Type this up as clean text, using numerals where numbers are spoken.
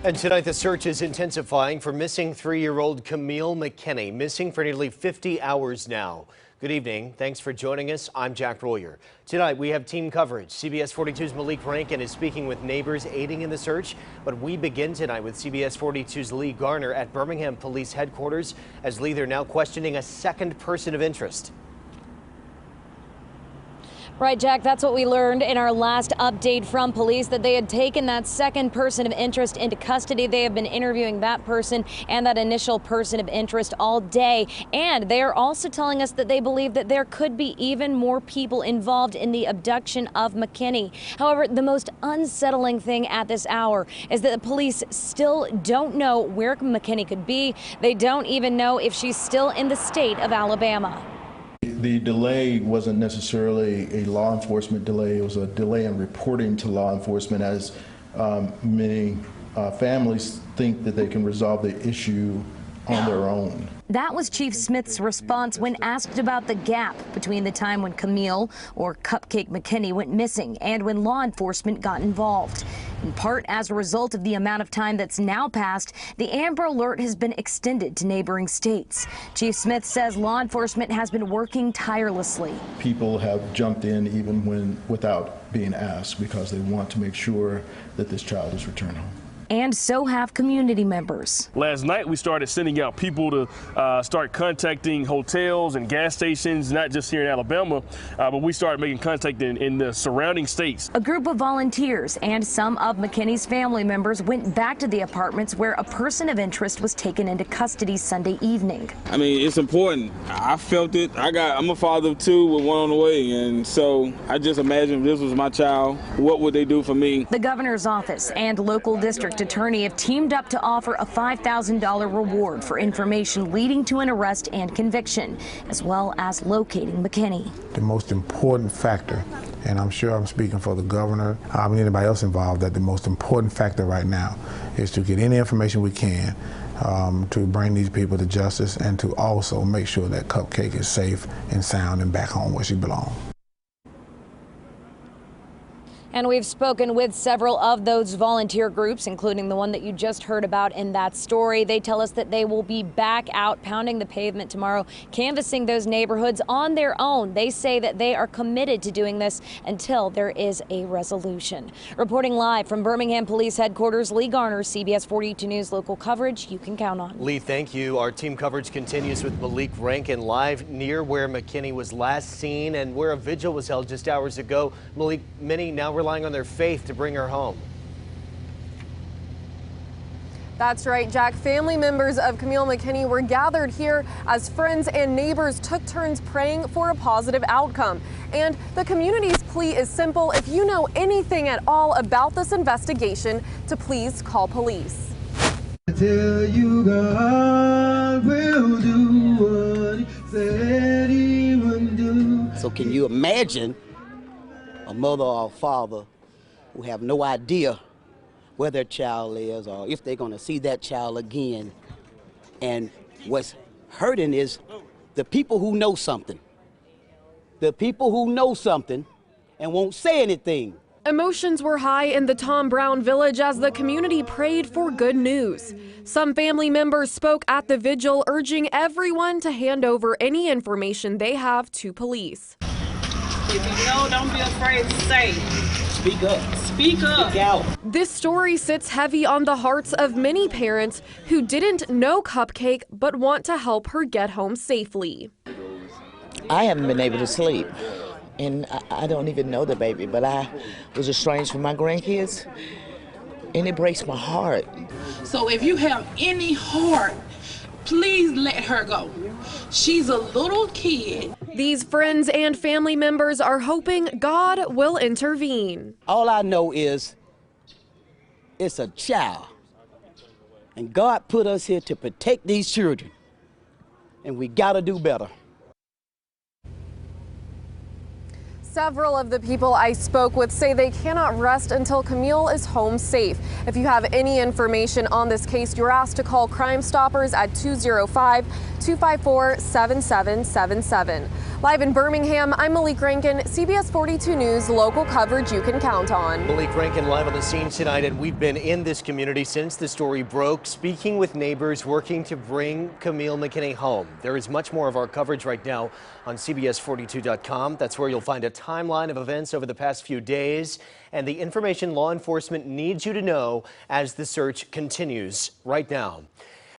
And tonight the search is intensifying for missing 3-year-old Kamille McKinney, missing for nearly 50 hours now. Good evening. Thanks for joining us. I'm Jack Royer. Tonight we have team coverage. CBS 42's Malik Rankin is speaking with neighbors aiding in the search. But we begin tonight with CBS 42's Lee Garner at Birmingham Police Headquarters, as Lee, they're now questioning a second person of interest. Right, Jack, that's what we learned in our last update from police, that they had taken that second person of interest into custody. They have been interviewing that person and that initial person of interest all day. And they are also telling us that they believe that there could be even more people involved in the abduction of McKinney. However, the most unsettling thing at this hour is that the police still don't know where McKinney could be. They don't even know if she's still in the state of Alabama. The delay wasn't necessarily a law enforcement delay. It was a delay in reporting to law enforcement, as many families think that they can resolve the issue on their own. That was Chief Smith's response when asked about the gap between the time when Kamille, or Cupcake McKinney, went missing and when law enforcement got involved. In part as a result of the amount of time that's now passed, the Amber Alert has been extended to neighboring states. Chief Smith says law enforcement has been working tirelessly. People have jumped in even without being asked, because they want to make sure that this child is returned home. And so have community members. Last night we started sending out people to start contacting hotels and gas stations, not just here in Alabama, but we started making contact in the surrounding states. A group of volunteers and some of McKinney's family members went back to the apartments where a person of interest was taken into custody Sunday evening. I mean, it's important. I felt it. I'm a father of 2 with 1 on the way, and so I just imagine if this was my child, what would they do for me? The governor's office and local district attorney have teamed up to offer a $5,000 reward for information leading to an arrest and conviction, as well as locating McKinney. The most important factor, and I'm sure I'm speaking for the governor and anybody else involved, that the most important factor right now is to get any information we can to bring these people to justice, and to also make sure that Cupcake is safe and sound and back home where she belongs. And we've spoken with several of those volunteer groups, including the one that you just heard about in that story. They tell us that they will be back out pounding the pavement tomorrow, canvassing those neighborhoods on their own. They say that they are committed to doing this until there is a resolution. Reporting live from Birmingham Police Headquarters, Lee Garner, CBS 42 News, local coverage you can count on. Lee, thank you. Our team coverage continues with Malik Rankin live near where McKinney was last seen and where a vigil was held just hours ago. Malik, many now relying on their faith to bring her home. That's right, Jack. Family members of Kamille McKinney were gathered here as friends and neighbors took turns praying for a positive outcome. And the community's plea is simple: if you know anything at all about this investigation, to please call police. I tell you, God will do what he said he would do. So can you imagine a mother or a father who have no idea where their child is or if they're going to see that child again? And what's hurting is the people who know something. The people who know something and won't say anything. Emotions were high in the Tom Brown village as the community prayed for good news. Some family members spoke at the vigil, urging everyone to hand over any information they have to police. If you know, don't be afraid to say. Speak up. Speak up. Speak out. This story sits heavy on the hearts of many parents who didn't know Cupcake but want to help her get home safely. I haven't been able to sleep, and I don't even know the baby, but I was estranged from my grandkids, and it breaks my heart. So if you have any heart, please let her go. She's a little kid. These friends and family members are hoping God will intervene. All I know is it's a child, and God put us here to protect these children, and we gotta do better. Several of the people I spoke with say they cannot rest until Kamille is home safe. If you have any information on this case, you're asked to call Crime Stoppers at 205-254-7777. Live in Birmingham, I'm Malik Rankin, CBS 42 News, local coverage you can count on. Malik Rankin live on the scene tonight, and we've been in this community since the story broke, speaking with neighbors working to bring Kamille McKinney home. There is much more of our coverage right now on CBS42.com. That's where you'll find a timeline of events over the past few days and the information law enforcement needs you to know as the search continues right now.